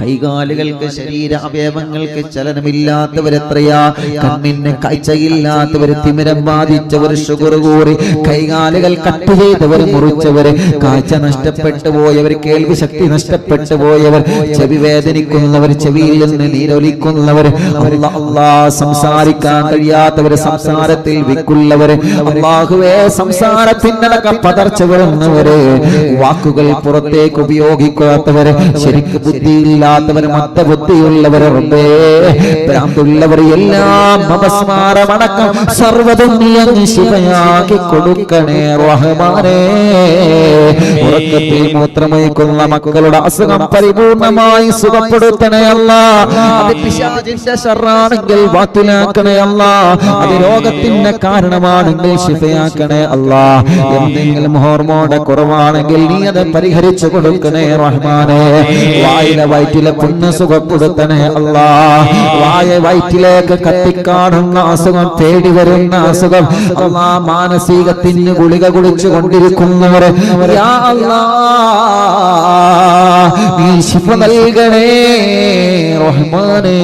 കൈകാലുകൾക്ക്, ശരീരാവയവങ്ങൾക്ക് ചലനമില്ലാത്തവരെത്രയാ, കണ്ണിന് കാഴ്ചയില്ലാത്തവർ, തിമിരം ബാധിച്ചവർ, ഷുഗർ കൂറി കൈകാലുകൾ കട്ട് ചെയ്തവർ, മുറിച്ചവർ, കാഴ്ച നഷ്ടപ്പെട്ടു പോയവർ, കേൾവി ശക്തി നഷ്ടപ്പെട്ടു പോയവർ, ചെവി വേദനിക്കുന്നവർ, ചെവിയിൽ നിന്ന് നീരൊലിക്കുന്നവർ, അല്ലാ സംസാരിക്കാൻ കഴിയാത്തവർ, സംസാരത്തിൽ വിക്കുള്ളവർ, അല്ലാഹുവേ സംസാരത്തിനടക്കം പതർച്ച വരുന്നവര്, വാക്കുകൾ പുറത്തേക്ക് ഉപയോഗിക്കാത്തവര്, ശരിക്ക് ബുദ്ധിയില്ലാത്തവർ, മന്ദബുദ്ധിയുള്ളവർ, റബ്ബേ ഭ്രാന്തുള്ളവർ, എല്ലാം അപസ്മാരമടക്കം സർവ്വതും നീ അങ്ങ് ശിഫയാക്കി കൊടുക്കണേ റഹ്മാനേ. ഉറക്കത്തിൽ മൂത്രമൊഴിക്കുന്ന മക്കളുടെ അസുഖം പരിപൂർണമായി സുഖപ്പെടുത്തണേ അല്ലാ. അത് പിശാചിന്റെ ശർറാണെങ്കിൽ ബാത്തിലാക്കണേ അല്ലാ. അത് രോഗത്തിന്റെ കാരണമാണെങ്കിൽ ശിഫയാക്കണേ അല്ലാ. എന്തെങ്കിലും ഹോർമോണിന്റെ കുറവാണെങ്കിൽ നീ അത് പരിഹരിച്ചു കൊടുക്കണേ റഹ്മാനേ. വായിലെ വയറ്റിലെ പുണ്ണ് സുഖപ്പെടുത്തണേ അല്ലാ. വായ വയറ്റിലേക്ക് കത്തിക്കാണുന്ന അസുഖം, തേടി വരുന്ന അസുഖം അല്ലാ, മാനസികത്തിന് ഗുളിക കുടിച്ചു കൊണ്ടിരിക്കുന്നവർ യാ അല്ലാ നീ ശിഫ നൽകണേ റഹ്മാനേ.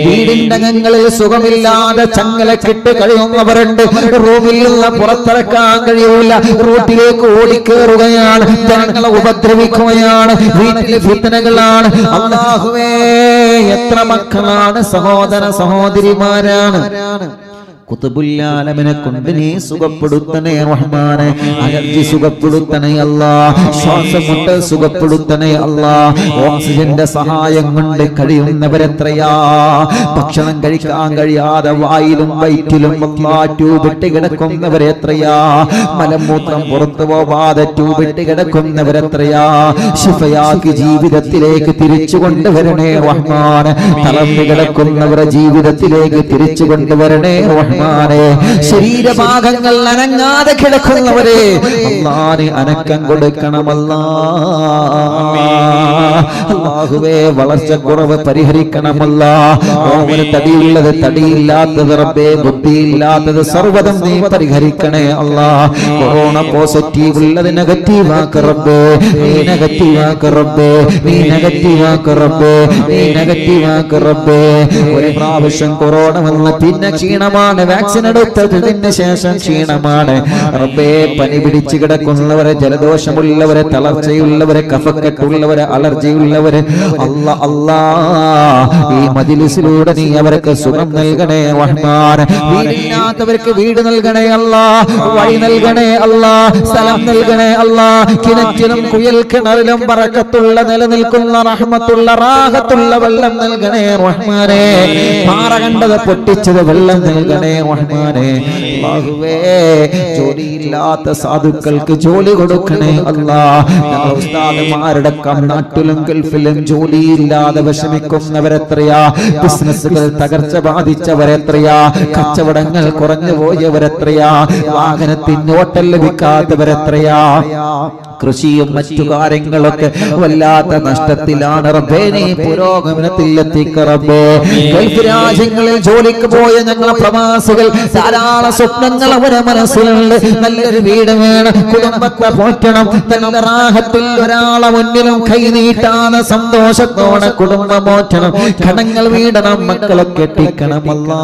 വീടിന്റെ അകങ്ങളിൽ സുഖമില്ലാതെ ചങ്ങലക്കിട്ട് കഴിയുന്നവരുണ്ട്, റൂമിൽ നിന്ന് പുറത്തിറക്കാൻ കഴിയൂല, റോട്ടിലേക്ക് ഓടിക്കേറുകയാണ്, ജനങ്ങളെ ഉപദ്രവിക്കുകയാണ്, വീട്ടിലെ ഫിത്നകളാണ്. അല്ലാഹുവേ എത്ര മക്കളാണ്, സഹോദര സഹോദരിമാരാണ്. കുതുബുല്ലാലമിനെ കൊണ്ട് നീ സുഖപ്പെടുത്തണേ റഹ്മാനെ. അലർജി സുഖപ്പെടുത്തണേ അല്ലാ, ശ്വാസമുട്ട് സുഖപ്പെടുത്തണേ അല്ലാ. ഓക്സിജന്റെ സഹായം കൊണ്ട് കഴിയുന്നവരെത്രയാ, ഭക്ഷണം കഴിക്കാൻ കഴിയാതെ വായിലും വയറ്റിലും ട്യൂബിട്ട് കിടക്കുന്നവരെത്രയാ, മലമൂത്രം പുറത്തു പോവാതെ ട്യൂബിട്ട് കിടക്കുന്നവരെത്രയാ. ശിഫയാക്കി ജീവിതത്തിലേക്ക് തിരിച്ചു കൊണ്ടുവരണേ റഹ്മാനെ. തളർന്നു കിടക്കുന്നവരെ ജീവിതത്തിലേക്ക് തിരിച്ചു കൊണ്ടുവരണേ റഹ്മാനെ. ശരീരഭാഗങ്ങൾ അനങ്ങാതെ കിടക്കുന്നവരെ അല്ലാഹുവേ അനക്കം കൊടുക്കണമല്ലാ. അല്ലാഹുവേ വളർച്ചക്കുറവ് പരിഹരിക്കണമല്ലാ. ഓവന് തടിയുള്ളത് തടിയില്ലാത്തത് റബ്ബേ, ബുദ്ധിയില്ലാത്തത് സർവ്വതും നീ പരിഹരിക്കണേ അല്ലാ. കൊറോണ പോസിറ്റീവ് ഉള്ളത് നെഗറ്റീവാക്ക് റബ്ബേ, നീ നെഗറ്റീവാക്ക് റബ്ബേ, നീ നെഗറ്റീവാക്ക് റബ്ബേ, നീ നെഗറ്റീവാക്ക് റബ്ബേ. ഒരു പ്രാവശ്യം കൊറോണ വന്ന് പിന്നെ ക്ഷീണമാണ്, വാക്സിൻ എടുത്തതിന് ശേഷം ക്ഷീണമാണ് റബ്ബേ. പനി പിടിച്ചു കിടക്കുന്നവരെ, ജലദോഷമുള്ളവരെ, തളർച്ചയുള്ളവരെ, കഫക്കെട്ടുള്ളവരെ, അലർജി അലർജിയുള്ളവര് ഈ മജ്‌ലിസിലൂടെ നീ അവർക്ക് സുഖം നൽകണേ റഹ്മാൻ. വീടില്ലാത്തവർക്ക് വീട് നൽകണേ അല്ലാ, വഴി നൽകണേ അല്ലാ, സ്ഥലം നൽകണേ അല്ലാ. കിണറ്റിലും കുയൽ കിണറിലും ബറക്കത്തുള്ള നിലനിൽക്കുന്ന റഹ്മത്തുള്ള റാഹത്തുള്ള വെള്ളം നൽകണേ റഹ്മാനേ. പാറ കണ്ടത് പൊട്ടിച്ചത് വെള്ളം നൽകണേ റഹ്മാനേ. അല്ലാഹുവേ ജോലിയില്ലാത്ത സാധുക്കൾക്ക് ജോലി കൊടുക്കണേ അല്ലാ. ഞങ്ങൾ ഉസ്താദുമാരുടെ നാട്ടിലും ഗൾഫിലും ജോലിയില്ലാതെ വിഷമിക്കുന്നവരെത്രയാ, ബിസിനസ്സുകൾ തകർച്ച ബാധിച്ചവരെത്രയാ, കച്ചവടങ്ങൾ കുറഞ്ഞു പോയവരെത്രയാ, വാഹനത്തിന് ഓട്ടം ലഭിക്കാത്തവരെത്രയാ, കൃഷിയും മറ്റു കാര്യങ്ങളൊക്കെ വല്ലാത്ത നഷ്ടത്തിലാണ് റബ്ബേ. നീ പുരോഗമനത്തിൽ എത്തിക്ക റബ്ബേ. ഗൾഫ് രാജ്യങ്ങളിൽ ജോലിക്ക് പോയ ഞങ്ങളെ പ്രവാസികൾ ധാരാളം സ്വപ്നങ്ങൾ അവരെ മനസ്സിലുണ്ട്. നല്ലൊരു വീട് വേണം, കുടുംബത്തെ പോറ്റണം, നല്ല റാഹത്തിൽ ഒരാളെ മുന്നിലും കൈ നീട്ടാതെ സന്തോഷത്തോടെ കുടുംബം പോറ്റണം, കടങ്ങൾ വീടണം, മക്കളെ കെട്ടിക്കണം. അല്ലാ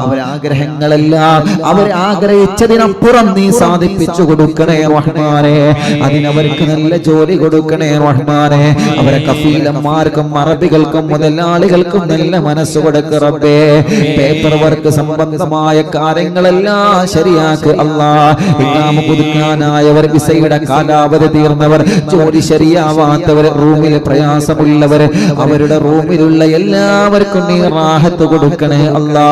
അവരാഗ്രഹങ്ങളെല്ലാം അവർ ആഗ്രഹിച്ചതിനപ്പുറം നീ സാധിപ്പിച്ചു കൊടുക്കണേ റഹ്മാനേ. അവർക്ക് നല്ല ജോലി കൊടുക്കണേ റഹ്മാനേ. അവരെ കഫീലന്മാർക്കും അറബികൾക്കും മുതലാളികൾക്കും നല്ല മനസ്സ് കൊടുക്ക റബ്ബേ. പേപ്പർ വർക്ക് സംബന്ധമായ കാര്യങ്ങളെല്ലാം ശരിയാക്ക് അല്ലാ. ഇഖാമ പുതുക്കാനായവർ, വിസയുടെ കാലാവധി തീർന്നവർ, ജോലി ശരിയാവാത്തവർ, റൂമിൽ പ്രയാസമുള്ളവർ, അവരുടെ റൂമിലുള്ള എല്ലാവർക്കും നീ റാഹത്ത് കൊടുക്കണേ അല്ലാ.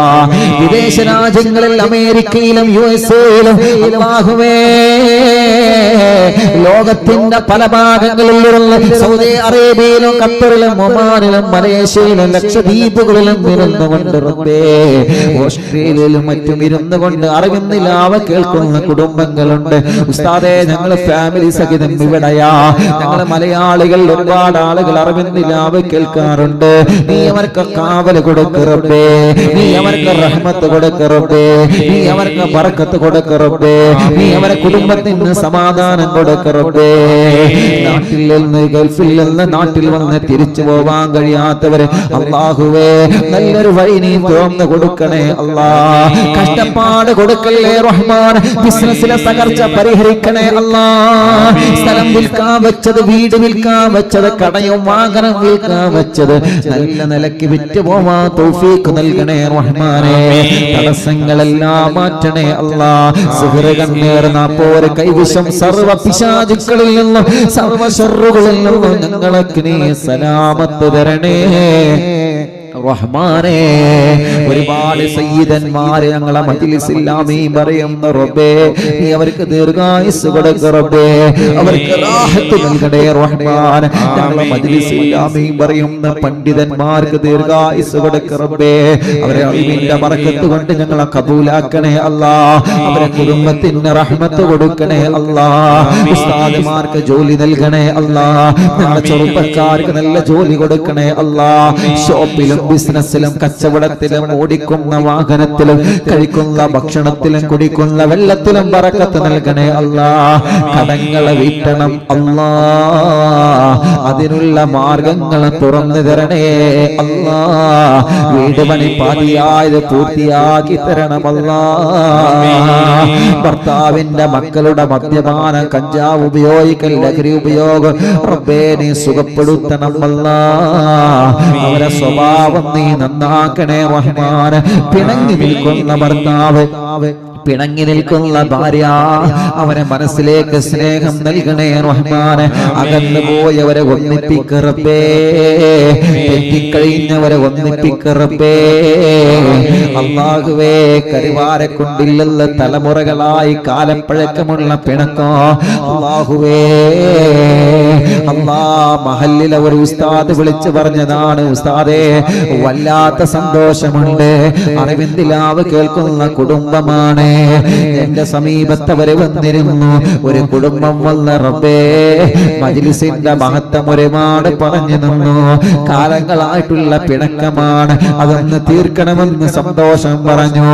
വിദേശ രാജ്യങ്ങളിൽ അമേരിക്കയിലും USA-യിലും അല്ലാഹുവേ ലോകത്തിന്റെ പല ഭാഗങ്ങളിലുള്ള സൗദി അറേബ്യയിലും ഖത്തറിലും ഒമാനിലും മലേഷ്യയിലും ലക്ഷദ്വീപുകളിലും ഇരുന്നുകൊണ്ട് റബ്ബേ, ഓസ്ട്രേലിയയിലും മറ്റും ഇരുന്നുകൊണ്ട് അറിവിന്നിലാവ കേൾക്കുന്ന കുടുംബങ്ങളുണ്ട്. ഉസ്താദേ ഞങ്ങൾ ഫാമിലി സഹിതം ഇവിടെയാ. ഞങ്ങൾ മലയാളികൾ ഒരുപാട് ആളുകൾ അറിവിന്നിലാവ കേൾക്കാറുണ്ട്. നീ അവർക്ക് കാവല് കൊടുക്ക് റബ്ബേ, നീ അവർക്ക് റഹ്മത്ത് കൊടുക്ക് റബ്ബേ, നീ അവർക്ക് ബർക്കത്ത് കൊടുക്ക് റബ്ബേ, നീ അവരെ കുടുംബത്തിന് സമാധാനം കൊടുക്ക് റബ്ബേ. നാട്ടിൽ നിന്ന് ഗൾഫിൽ നിന്ന് നാട്ടിൽ വന്ന് തിരിച്ചു പോവാൻ കഴിയാത്തവരെ അല്ലാഹുവേ നല്ലൊരു വഴി നീ തുറന്നു കൊടുക്കണേ അല്ലാ. കഷ്ടപ്പാട് കൊടുക്കല്ലേ റഹ്മാൻ. ബിസിനസ്സിലെ തകർച്ച പരിഹരിക്കണേ അല്ലാ. സ്ഥലം വിൽക്കാൻ വെച്ചത്, വീട് വിൽക്കാൻ വെച്ചത്, കടയും വാഹനം വിൽക്കാൻ വെച്ചത് നല്ല നിലയ്ക്ക് വിറ്റ് പോവാൻ തൗഫീഖ് നൽകണേ റഹ്മാനേ. തടസ്സങ്ങളെല്ലാം മാറ്റണേ അല്ലാ. സിഹ്റ്, കണ്ണീർ, നാപ്പോര്, കൈവിഷം, സർവ പിശാചുക്കളിൽ നിന്നും സർവ ശർറുകളിൽ നിന്നും ഞങ്ങൾക്ക് നീ സലാമത്ത് തരണേ റഹ്മാനേ. ഒരുപാട് സയ്യിദന്മാരെ ഞങ്ങളെ മജ്‌ലിസിൽ ആമീൻ പറയുന്ന റബ്ബേ, നീ അവർക്ക് ദീർഘായുസ്സ് കൊടുക്ക റബ്ബേ, അവർക്ക് റാഹത്ത് നൽകണേ റഹ്മാൻ. ഞങ്ങളെ മജ്‌ലിസിൽ ആമീൻ പറയുന്ന പണ്ഡിതന്മാർക്ക് ദീർഘായുസ്സ് കൊടുക്ക റബ്ബേ, അവരെ അറിവിന്റെ ബർക്കത്ത് കൊണ്ട് ഞങ്ങളെ കബൂലാക്കണേ അല്ലാ. അവരെ കുടുംബത്തിന് റഹ്മത്ത് കൊടുക്കണേ അല്ലാ. ഉസ്താദുമാർക്ക് ജോലി നൽകണേ അല്ലാ. ഞങ്ങളെ ചെറുപ്പക്കാർക്ക് നല്ല ജോലി കൊടുക്കണേ അല്ലാ. ഷോപ്പിലും ബിസിനസ്സിലും കച്ചവടത്തിലും ഓടിക്കുന്ന വാഹനത്തിലും കഴിക്കുന്ന ഭക്ഷണത്തിലും കുടിക്കുന്ന വെള്ളത്തിലും ബറക്കത്ത് നൽകണേ അല്ലാ. കടങ്ങളെ വീട്ടണം അല്ലാ. അതിനുള്ള മാർഗങ്ങളെ തുറന്നു തരണേ അല്ലാ. വീട് പണി പാതിയായത് പൂർത്തിയാക്കി തരണം അല്ലാ. ഭർത്താവിന്റെ മക്കളുടെ മദ്യപാനം, കഞ്ചാവ് ഉപയോഗിക്കൽ, ലഹരി ഉപയോഗം റബ്ബേ നീ സുഖപ്പെടുത്തണം അല്ലാ. അവരെ സ്വഭാവം നീ നന്നാക്കണേ റഹ്മാൻ. പിണങ്ങി നിൽക്കുന്ന ഭർത്താവ്, പിണങ്ങി നിൽക്കുന്ന ഭാര്യ, അവരെ മനസ്സിലേക്ക് സ്നേഹം നൽകണേ റഹ്മാൻ. അകന്നു പോയവരെ ഒന്നിപ്പിക്ക റബ്ബേ, തെറ്റിക്കഴിഞ്ഞവരെ ഒന്നിപ്പിക്ക റബ്ബേ. അല്ലാഹുവേ കരിവാരെ കൊണ്ടില്ലല്ല തലമുറകളായി കാലം പഴക്കമുള്ള പിണക്കോ അല്ലാഹുവേ. അല്ലാ മഹല്ലിലെ ഒരു ഉസ്താദ് വിളിച്ചു പറഞ്ഞതാണ്, ഉസ്താദേ വല്ലാത്ത സന്തോഷമുണ്ട്, അറിവിന്ദിലാവ് കേൾക്കുന്ന കുടുംബമാണ്. എന്റെ സമീപത്തവരെ വന്നിരുന്നു, ഒരു കുടുംബം വന്ന റബ്ബേ മജ്‌ലിസിന്റെ മഹത്വം ഒരുപാട് പറഞ്ഞു നിന്നു. കാലങ്ങളായിട്ടുള്ള പിണക്കമാണ്, അതൊന്ന് തീർക്കണമെന്ന് സന്തോഷം സന്തോഷം പറഞ്ഞു.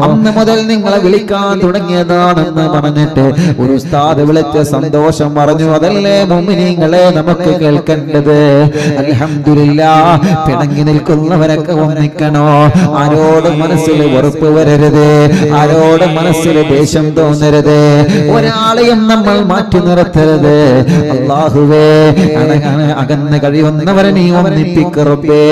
അന്ന് മുതൽ നിങ്ങളെ വിളിക്കാൻ തുടങ്ങിയതാണെന്ന് പറഞ്ഞിട്ട് ഒരു ഉസ്താദ് വിളിച്ച സന്തോഷം പറഞ്ഞു. അതല്ലേ മുഅ്മിനീങ്ങളെ നമുക്ക് കേൾക്കേണ്ടത്. അൽഹംദുലില്ലാഹ്. പിണങ്ങി നിൽക്കുന്നവരൊക്കെ ഒന്നിക്കണോ. ആരോട് മനസ്സിൽ വെറുപ്പ് വരരുത്, ആരോട് മനസ്സിൽ ദേഷ്യം തോന്നരുത്, ഒരാളെയും നമ്മൾ മാറ്റി നിർത്തരുത്. അല്ലാഹുവേ, അകന്ന് കഴിയുന്നവരെ നീ ഒന്നിപ്പിക്കറബേ.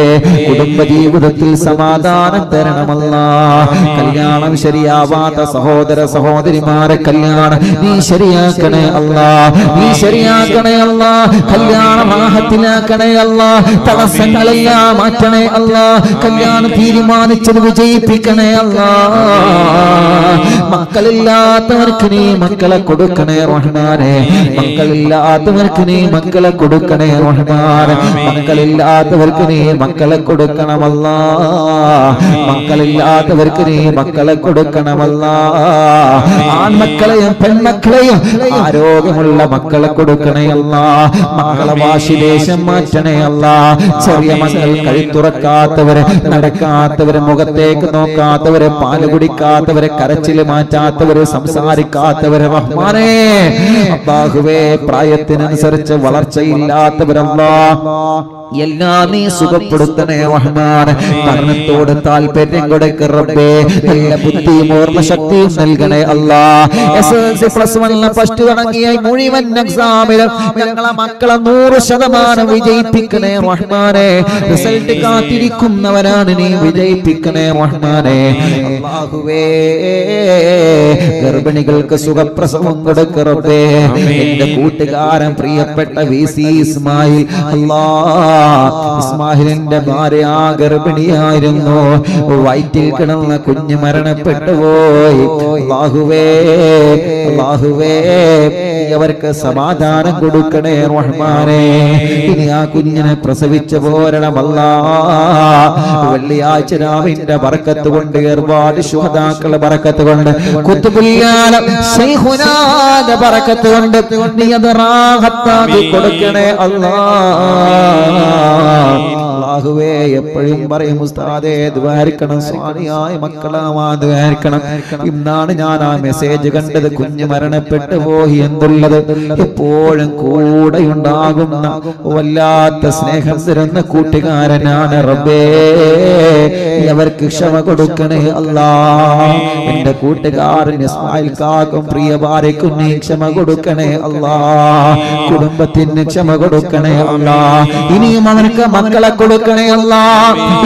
കുടുംബജീവിതത്തിൽ സമാധാനം തരണമല്ലാഹ്. കല്യാണം ശരിയാവാത്ത സഹോദര സഹോദരിമാരെ കല്യാണം നീ ശരിയാക്കണേ അല്ലാഹ്, നീ ശരിയാക്കണേ അല്ലാഹ്. കല്യാണം റാഹത്തിലാക്കണേ അല്ലാഹ്. തടസ്സങ്ങളെല്ലാം മാറ്റണേ അല്ലാഹ്. കല്യാണം തീരുമാനിച്ചത് വിജയിപ്പിക്കണേ അല്ലാഹ്. മക്കളില്ലാത്തവർക്ക് നീ മക്കളെ കൊടുക്കണേ റഹ്മാനേ. മക്കളില്ലാത്തവർക്ക് നീ മക്കളെ കൊടുക്കണേ റഹ്മാനേ. മക്കളില്ലാത്തവർക്ക് നീ മക്കളെ കൊടുക്കണമല്ലാ. മക്കളില്ലാത്തവർക്ക് നീ മക്കളെ കൊടുക്കണമല്ലാ. ആൺമക്കളെയും പെൺമക്കളെയും ആരോഗ്യമുള്ള മക്കളെ കൊടുക്കണേ അല്ലാ. മക്കളെ വാശിദേശം മാറ്റണേ അല്ലാ. ചെറിയ മക്കൾ കഴുത്തുറക്കാത്തവരെ, നടക്കാത്തവരെ, മുഖത്തേക്ക് നോക്കാത്തവരെ, പാല് കുടിക്കാത്തവരെ, കരച്ചിൽ മാറ്റാത്തവരെ, സംസാരിക്കാത്തവരെ റഹ്മാനേ. അല്ലാഹുവേ, പ്രായത്തിനനുസരിച്ച് വളർച്ചയില്ലാത്തവരല്ലാ എല്ലാം നീ സുഖപ്പെടുത്തണേ റഹ്മാൻ. പഠനത്തോട് താല്പര്യം കൊടുക്ക റബ്ബേ. നല്ല ബുദ്ധിയും ഓർമ്മശക്തിയും നൽകണേ അല്ലാ. SSLC +1 ഫസ്റ്റ് തുടങ്ങിയ മുഴുവൻ എക്സാമിലും ഞങ്ങളെ മക്കളെ 100% വിജയിപ്പിക്കണേ റഹ്മാനേ. റിസൾട്ട് കാത്തിരിക്കുന്നവരാണ് നീ വിജയിപ്പിക്കണേ റഹ്മാനേ. അല്ലാഹുവേ, ഗർഭിണികൾക്ക് സുഖപ്രസവം കൊടുക്ക റബ്ബേ. എന്റെ കൂട്ടുകാരൻ പ്രിയപ്പെട്ട VC ഇസ്മായിൽ, അല്ലാഹ് ഇസ്മാഹിലിന്റെ ഭാര്യ ഗർഭിണിയായിരുന്നു. വയറ്റിൽ കിടന്ന കുഞ്ഞ് മരണപ്പെട്ടു പോയി. അല്ലാഹുവേ, അല്ലാഹുവേ, അവർക്ക് സമാധാനം കൊടുക്കണേ റഹ്മാനേ. ഇനി ആ കുഞ്ഞിനെ പ്രസവിച്ചു പോരണമല്ലാ. വെള്ളിയാഴ്ച രാവിന്റെ ബർക്കത്ത് കൊണ്ട്, ഒരുപാട് ശുഹദാക്കളുടെ ബർക്കത്ത് കൊണ്ട്, ഖുത്ബുൽ ശൈഖുനാന്റെ ബർക്കത്ത് കൊണ്ട് നീ അത് റാഹത്താക്കി കൊടുക്കണേ അല്ലാഹ്. അല്ലാഹുവേ, എപ്പോഴും പറയും ഉസ്താദേ ദ്വാരിക്കണം, സ്വാലിയായ മക്കളാവാൻ ദ്വാരിക്കണം. ഇന്നാണ് ഞാൻ ആ മെസ്സേജ് കണ്ടത്. കുഞ്ഞ് മരണപ്പെട്ടു പോയി എന്നുള്ളത് എപ്പോഴും കൂടെ ഉണ്ടാകുന്ന വല്ലാത്ത സ്നേഹം തരുന്ന കൂട്ടുകാരനാണ് റബ്ബേ. അവർക്ക് ക്ഷമ കൊടുക്കണേ അല്ലാ. എന്റെ കൂട്ടുകാരൻ ഇസ്മായിൽ കാക്കും പ്രിയ ഭാര്യക്കും നീ ക്ഷമ കൊടുക്കണേ അല്ലാ. കുടുംബത്തിന് ക്ഷമ കൊടുക്കണേ അല്ലാ. ഇനിയും അവർക്ക് മക്കളെ കൊടുക്കണേ അല്ലാ.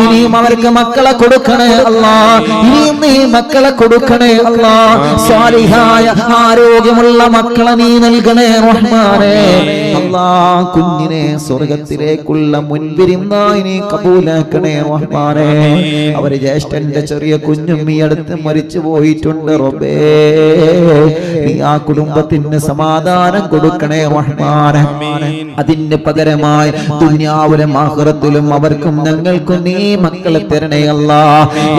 ഇനിയും അവർക്ക് മക്കളെ കൊടുക്കണേ അല്ലാ. ഇനിയും നീ മക്കളെ കൊടുക്കണേ അല്ലാ. സ്വാലിഹായ ആരോഗ്യമുള്ള മക്കളെ നീ നൽകണേ റഹ്മാനേ. അല്ലാ, കുഞ്ഞിനെ സ്വർഗത്തിലേക്കുള്ള മുൻപിരുന്നായി നീ കബൂലാക്കണേ റഹ്മാനേ. അവര് ജ്യേഷ്ഠന്റെ ചെറിയ കുഞ്ഞും ഈ അടുത്ത് മരിച്ചു പോയിട്ടുണ്ട് റബ്ബേ. നീ ആ കുടുംബത്തിന് സമാധാനം കൊടുക്കണേ റഹ്മാനേ. അതിന് പകരമായി ദുനിയാവിലും ആഖിറത്തിലും അവർക്കും ഞങ്ങൾക്കും നീ മക്കളെ തരണേ അല്ലാ.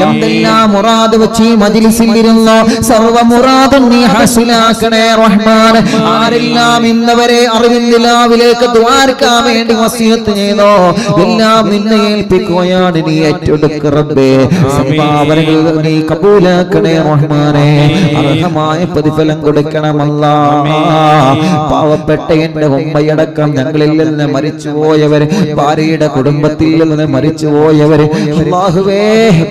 എന്തെല്ലാം മുറാദ് വെച്ച് ഈ മജ്ലിസിൽ ഇരുന്നോ സർവ്വ മുറാദും നീ ഹാസിലാക്കണേ റഹ്മാൻ. ആരെല്ലാം ഇന്നവരെ അറിവിന്ദിലാവിലേക്ക് ദ്വാരക്കാൻ വേണ്ടി വസിയത്ത് ചെയ്തോ എല്ലാം നിന്നെ ഏൽപ്പിക്കുകയാണ്. നീ ഏറ്റെടുക്ക റബ്ബേ. സംഭാവനകൾ നീ കബൂലാക്കണേ റഹ്മാനേ. അർഹമായ പ്രതിഫലം കൊടുക്കണമല്ലാ. പാവപ്പെട്ട എന്റെ ഉമ്മയടക്കം ഞങ്ങളിൽ നിന്ന് മരിച്ചുപോയവര്, ഭാര്യയുടെ കുടുംബത്തിൽ നിന്ന് മരിച്ചുപോയവര്, അല്ലാഹുവേ,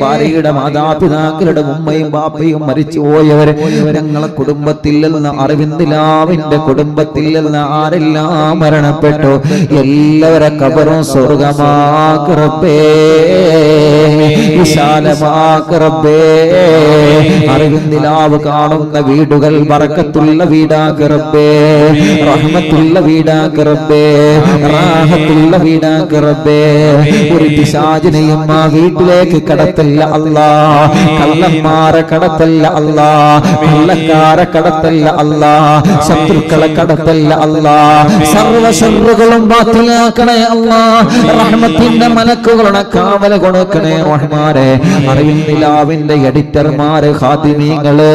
ഭാര്യയുടെ മാതാപിതാക്കളുടെ ഉമ്മയും ബാപ്പയും മരിച്ചുപോയവര്, ഞങ്ങളെ കുടുംബത്തിൽ നിന്ന് അറിവിന്ദിലാവിന്റെ കുടുംബത്തിൽ നിന്ന് ആരെല്ലാം മരണപ്പെട്ടു എല്ലാവരെ ഖബറും സ്വർഗമാക്ക് റബ്ബേ, വിശാലമാക്ക് റബ്ബേ. അറിവിന്ദിലാവ് കാണുന്ന വീടുകൾ ബറക്കത്തുള്ള വീടാക്ക് റബ്ബേ, റഹ്മത്തുള്ള വീടാക്ക് റബ്ബേ, റാഹത്തുള്ള വീടാക്ക് റബ്ബേ. ഒരു പിശാചിനെയും ആ വീട്ടിലേക്ക് കടത്തല്ല അല്ലാ. കള്ളന്മാരെ കടത്തല്ല അല്ലാ. കള്ളക്കാരെ കടത്തല്ല അല്ലാ. ശത്രുക്കളെ കടത്തല്ല അല്ലാ. സർവ്വ ശർറുകളും ബാത്തിലാക്കണേ അല്ലാ. റഹ്മത്തിന്റെ മലക്കുകളുടെ കാവൽ കൊടുക്കണേ റഹ്മാൻ. ഉമ്മമാരെ, അറിവിൻ നിലാവിന്റെ എഡിറ്റർമാര്, ഖാദിമീങ്ങള്,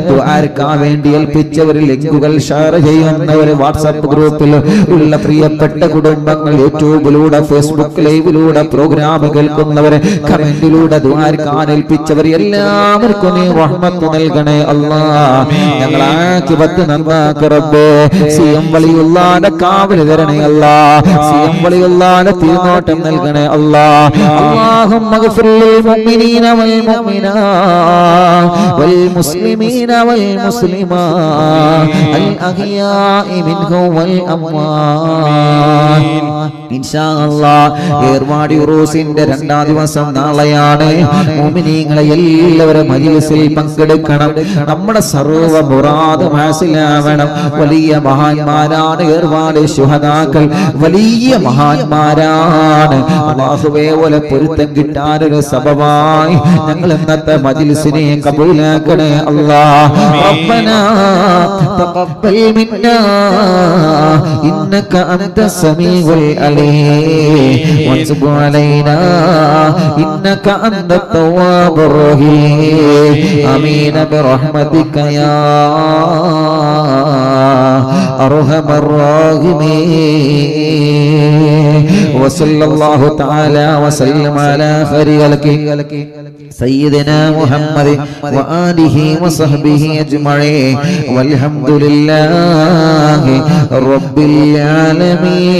ദുആർക്കാൻ വേണ്ടി ഏൽപ്പിച്ചവര്, ലിങ്കുകൾ ഷെയർ ചെയ്യുന്നവര്, വാട്സാപ്പ് ഗ്രൂപ്പിൽ ഉള്ള പ്രിയപ്പെട്ട കുടുംബങ്ങൾ, യൂട്യൂബിലൂടെ ഫേസ്ബുക്ക് ലൈവിലൂടെ പ്രോഗ്രാം കേൾക്കുന്നവര്, കമന്റിലൂടെ ദുആർക്കാൻ ഏൽപ്പിച്ചവർ എല്ലാവർക്കും നീ റഹ്മത്ത് നൽകണേ അല്ലാഹ്. ഞങ്ങളെ ആഖിബത്ത് നന്നാക്ക് റബ്ബേ. സിയം വലിയുള്ളാന്റെ കാവൽ തരണേ അല്ലാഹ്. സിയം വലിയുള്ളാന്റെ തിരുനോട്ടം നൽകണേ അല്ലാഹ്. അല്ലാഹുമ്മ ഗ്ഫിർ ലിൽ മുഅ്മിനീന വൽ മുഅ്മിനാത്ത് വൽ മുസ്ലിമീന വൽ മുസ്ലിമാത്ത് അൽ അഹ്യാഇ മിൻഹും വൽ അംവാത്ത്. ഇൻഷാ അല്ലാഹ് ഏർവാടി ഉറൂസിന്റെ രണ്ടാം ദിവസം നാളെയാണ്. മുഅ്മിനീങ്ങളെ എല്ലാവരും മജ്‌ലിസിൽ പങ്കെടുക്കണം. നമ്മുടെ സർവ്വ മുറാദും ഹാസിലാവണം. വലിയ മഹാന്മാരാണ് ഏർവാടി ശുഹദാക്കൾ, വലിയ മഹാന്മാരാണ്. അല്ലാഹുവേ ഓലെ പൊരുത്തം കിട്ടാനൊരു സബബായി ഞങ്ങൾ ഇന്നത്തെ മജ്‌ലിസിനെ കബൂലാക്കണേ അല്ലാഹ്. റബ്ബനാ തഖബ്ബൽ മിന്നാ ഇന്നക അൻത സമീഉൽ അലീം വതുബ് അലൈനാ ഇന്നക അൻത തവ്വാബുർ റഹീം. ആമീൻ ബിറഹ്മതിക യാ അർഹമർ റഹീമീൻ. വസല്ലല്ലാഹു തആല വസല്ലമ അലാ ഖൈരി ഖൽഖി സയ്യിദനാ മുഹമ്മദ് വആലിഹി വസഹ്ബിഹി അജ്മഈൻ വൽഹംദുലില്ലാഹി റബ്ബിൽ ആലമീൻ.